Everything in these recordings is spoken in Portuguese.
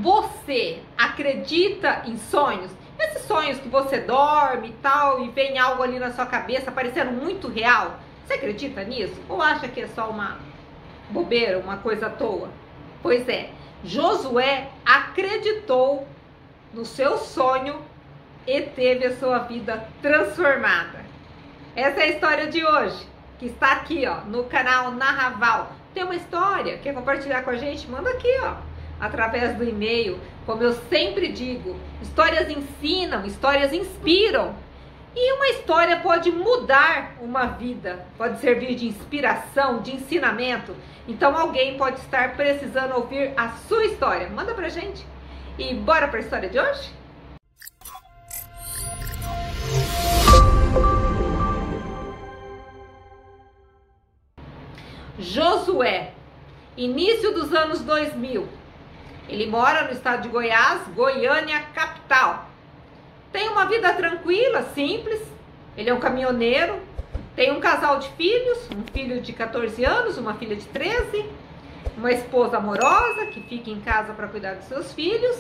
Você acredita em sonhos? Esses sonhos que você dorme e tal, e vem algo ali na sua cabeça parecendo muito real. Você acredita nisso? Ou acha que é só uma bobeira, uma coisa à toa? Pois é, Josué acreditou no seu sonho e teve a sua vida transformada. Essa é a história de hoje, que está aqui, ó, no canal Narraval. Tem uma história? Quer compartilhar com a gente? Manda aqui, ó, através do e-mail. Como eu sempre digo, histórias ensinam, histórias inspiram. E uma história pode mudar uma vida, pode servir de inspiração, de ensinamento. Então alguém pode estar precisando ouvir a sua história. Manda pra gente. E bora pra história de hoje? Josué, início dos anos 2000. Ele mora no estado de Goiás, Goiânia, capital. Tem uma vida tranquila, simples. Ele é um caminhoneiro. Tem um casal de filhos, um filho de 14 anos, uma filha de 13. Uma esposa amorosa que fica em casa para cuidar dos seus filhos,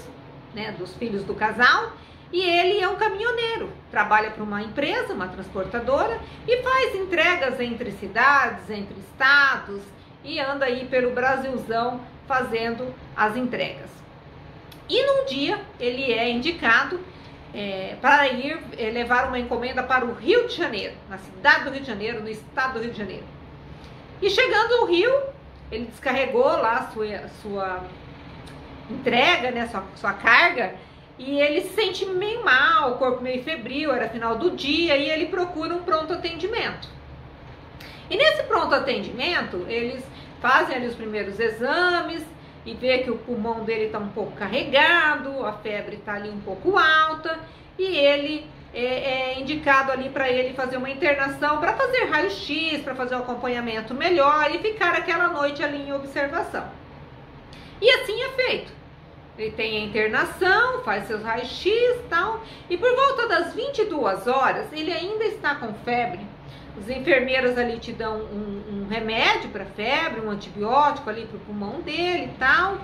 né, dos filhos do casal. E ele é um caminhoneiro, trabalha para uma empresa, uma transportadora, e faz entregas entre cidades, entre estados, e anda aí pelo Brasilzão fazendo as entregas. E num dia ele é indicado para ir levar uma encomenda para o Rio de Janeiro, na cidade do Rio de Janeiro, no estado do Rio de Janeiro. E chegando no Rio, ele descarregou lá a sua entrega, né, sua carga, e ele se sente meio mal, o corpo meio febril, era final do dia, e ele procura um pronto atendimento. E nesse pronto atendimento, eles fazem ali os primeiros exames e vê que o pulmão dele está um pouco carregado, a febre está ali um pouco alta, e ele é indicado ali para ele fazer uma internação para fazer raio-x, para fazer um acompanhamento melhor e ficar aquela noite ali em observação. E assim é feito. Ele tem a internação, faz seus raios-x e tal, e por volta das 22 horas, ele ainda está com febre. Os enfermeiros ali te dão um remédio para febre, um antibiótico ali para o pulmão dele e tal,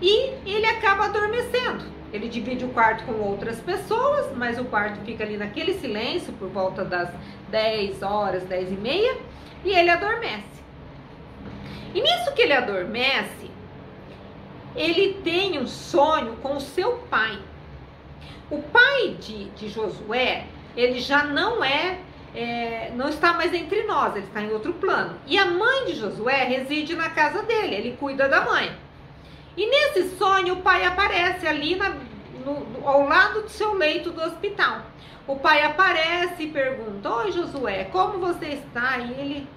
e ele acaba adormecendo. Ele divide o quarto com outras pessoas, mas o quarto fica ali naquele silêncio por volta das 10 horas, 10h30, e ele adormece. E nisso que ele adormece, ele tem um sonho com o seu pai. O pai de Josué, ele já não está mais entre nós, ele está em outro plano. E a mãe de Josué reside na casa dele, ele cuida da mãe. E nesse sonho o pai aparece ali ao lado do seu leito do hospital. O pai aparece e pergunta: oi Josué, como você está? E ele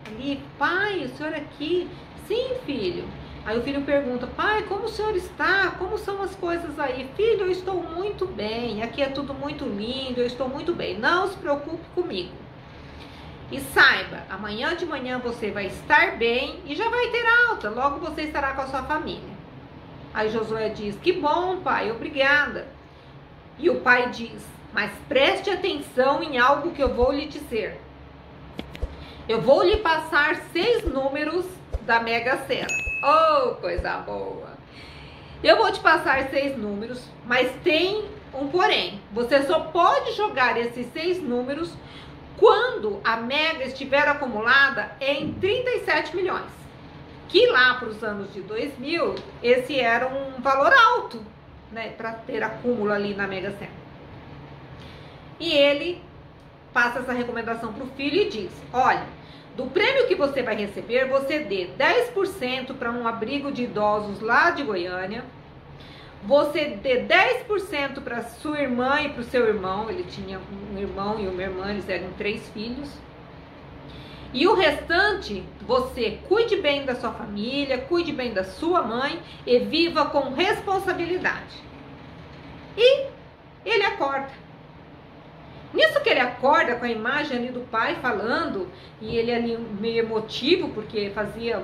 ali: pai, o senhor aqui? Sim, filho. Aí o filho pergunta: pai, como o senhor está? Como são as coisas aí? Filho, eu estou muito bem, aqui é tudo muito lindo, eu estou muito bem, não se preocupe comigo. E saiba, amanhã de manhã você vai estar bem e já vai ter alta, logo você estará com a sua família. Aí Josué diz: que bom, pai, obrigada. E o pai diz: mas preste atenção em algo que eu vou lhe dizer. Eu vou lhe passar 6 números da Mega Sena. Oh, coisa boa! Eu vou te passar 6 números, mas tem um porém. Você só pode jogar esses 6 números quando a Mega estiver acumulada em 37 milhões. Que lá para os anos de 2000, esse era um valor alto, né, para ter acúmulo ali na Mega Sena. E ele passa essa recomendação para o filho e diz: olha, do prêmio que você vai receber, você dê 10% para um abrigo de idosos lá de Goiânia. Você dê 10% para sua irmã e para o seu irmão. Ele tinha um irmão e uma irmã, eles eram 3 filhos. E o restante, você cuide bem da sua família, cuide bem da sua mãe e viva com responsabilidade. E ele acorda. Nisso que ele acorda com a imagem ali do pai falando, e ele ali meio emotivo, porque fazia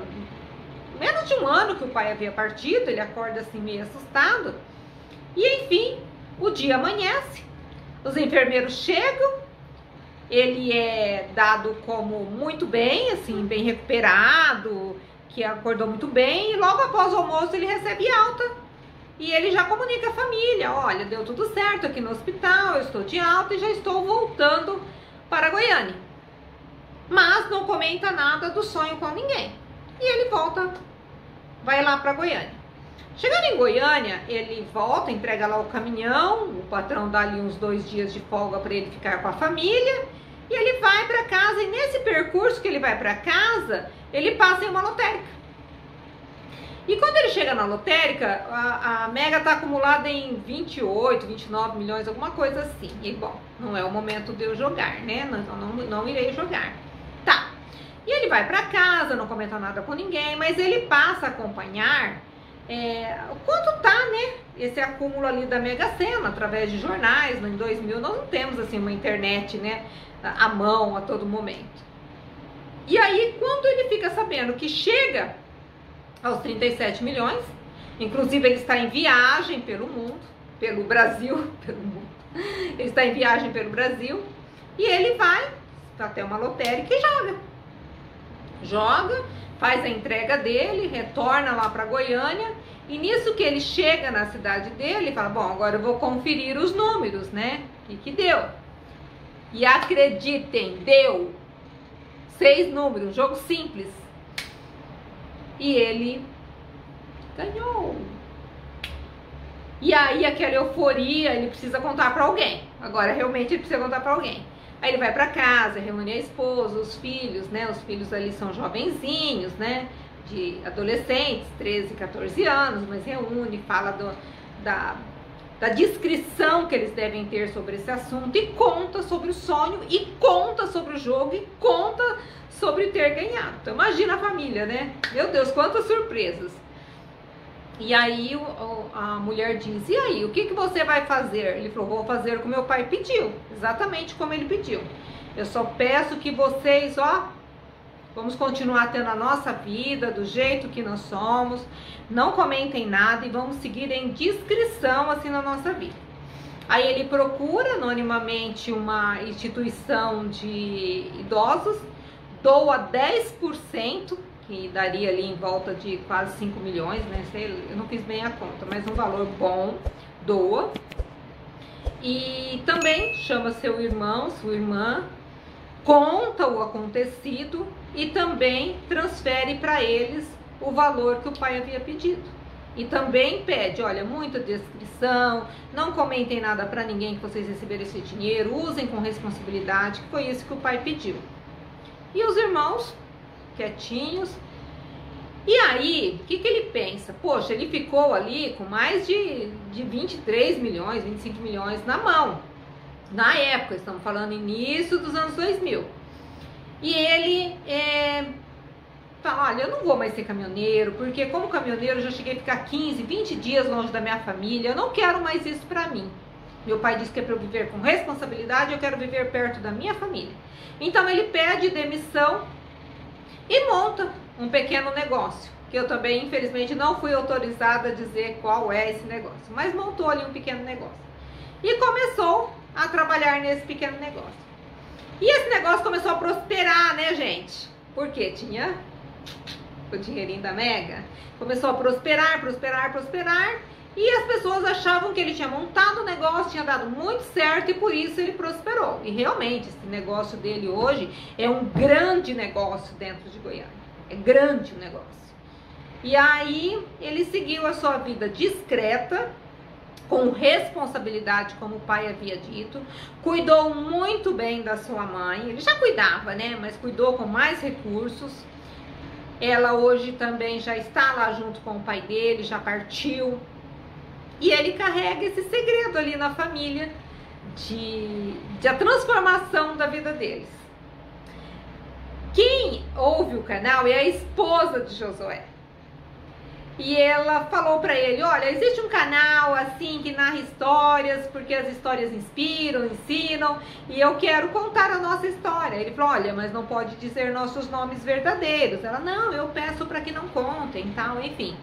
menos de um ano que o pai havia partido, ele acorda assim meio assustado. E enfim, o dia amanhece, os enfermeiros chegam, ele é dado como muito bem, assim, bem recuperado, que acordou muito bem, e logo após o almoço ele recebe alta. E ele já comunica à família, olha, deu tudo certo aqui no hospital, eu estou de alta e já estou voltando para Goiânia. Mas não comenta nada do sonho com ninguém. E ele volta, vai lá para Goiânia. Chegando em Goiânia, ele volta, entrega lá o caminhão, o patrão dá ali uns 2 dias de folga para ele ficar com a família, e ele vai para casa, e nesse percurso que ele vai para casa, ele passa em uma lotérica. E quando ele chega na lotérica, a Mega está acumulada em 28, 29 milhões, alguma coisa assim. E bom, não é o momento de eu jogar, né? Não irei jogar. Tá. E ele vai para casa, não comenta nada com ninguém, mas ele passa a acompanhar quanto tá, né? Esse acúmulo ali da Mega Sena, através de jornais. Em 2000 nós não temos assim uma internet, né? À mão, a todo momento. E aí, quando ele fica sabendo que chega aos 37 milhões, inclusive ele está em viagem pelo mundo, pelo Brasil, ele está em viagem pelo Brasil, e ele vai até uma lotérica e joga, faz a entrega dele, retorna lá para Goiânia, e nisso que ele chega na cidade dele, ele fala, bom, agora eu vou conferir os números, né, o que deu? E acreditem, deu 6 números, um jogo simples. E ele ganhou. E aí aquela euforia, ele precisa contar para alguém. Agora realmente ele precisa contar para alguém. Aí ele vai para casa, reúne a esposa, os filhos, né? Os filhos ali são jovenzinhos, né? De adolescentes, 13, 14 anos, mas reúne, fala da descrição que eles devem ter sobre esse assunto e conta sobre o sonho, e conta sobre o jogo, e conta sobre ter ganhado. Então imagina a família, né? Meu Deus, quantas surpresas. E aí a mulher diz, e aí, o que você vai fazer? Ele falou, vou fazer o que meu pai pediu, exatamente como ele pediu. Eu só peço que vocês, vamos continuar tendo a nossa vida do jeito que nós somos, não comentem nada e vamos seguir em discrição assim na nossa vida. Aí ele procura anonimamente uma instituição de idosos, doa 10%, que daria ali em volta de quase 5 milhões, né? Eu não fiz bem a conta, mas um valor bom, doa. E também chama seu irmão, sua irmã, conta o acontecido e também transfere para eles o valor que o pai havia pedido. E também pede, olha, muita descrição, não comentem nada para ninguém que vocês receberam esse dinheiro, usem com responsabilidade, que foi isso que o pai pediu. E os irmãos, quietinhos. E aí, o que ele pensa? Poxa, ele ficou ali com mais de 23 milhões, 25 milhões na mão. Na época, estamos falando início dos anos 2000. E ele fala, olha, eu não vou mais ser caminhoneiro, porque como caminhoneiro eu já cheguei a ficar 15, 20 dias longe da minha família, eu não quero mais isso pra mim. Meu pai disse que é para eu viver com responsabilidade, eu quero viver perto da minha família. Então ele pede demissão e monta um pequeno negócio, que eu também, infelizmente, não fui autorizada a dizer qual é esse negócio, mas montou ali um pequeno negócio. E começou a trabalhar nesse pequeno negócio. E esse negócio começou a prosperar, né, gente? Porque tinha o dinheirinho da Mega. Começou a prosperar, e as pessoas achavam que ele tinha montado o negócio, tinha dado muito certo e por isso ele prosperou. E realmente, esse negócio dele hoje é um grande negócio dentro de Goiânia. É grande o negócio. E aí, ele seguiu a sua vida discreta, com responsabilidade, como o pai havia dito, cuidou muito bem da sua mãe, ele já cuidava, né, mas cuidou com mais recursos. Ela hoje também já está lá junto com o pai dele, já partiu, e ele carrega esse segredo ali na família, de a transformação da vida deles. Quem ouve o canal é a esposa de Josué. E ela falou pra ele, olha, existe um canal assim que narra histórias, porque as histórias inspiram, ensinam, e eu quero contar a nossa história. Ele falou, olha, mas não pode dizer nossos nomes verdadeiros. Ela, não, eu peço pra que não contem, tal, enfim.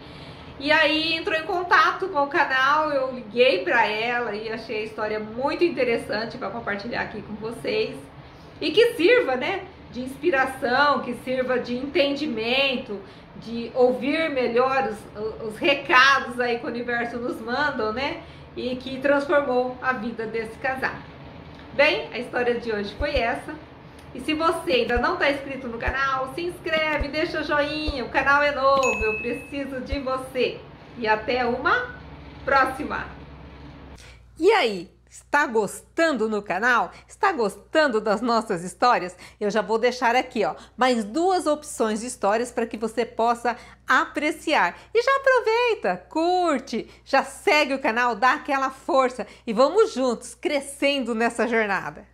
E aí entrou em contato com o canal, eu liguei pra ela e achei a história muito interessante para compartilhar aqui com vocês. E que sirva, né, de inspiração, que sirva de entendimento, de ouvir melhor os recados aí que o universo nos manda, né? E que transformou a vida desse casal. Bem, a história de hoje foi essa. E se você ainda não está inscrito no canal, se inscreve, deixa joinha, o canal é novo, eu preciso de você. E até uma próxima! E aí, está gostando no canal? Está gostando das nossas histórias? Eu já vou deixar aqui, ó, mais 2 opções de histórias para que você possa apreciar. E já aproveita, curte, já segue o canal, dá aquela força e vamos juntos crescendo nessa jornada.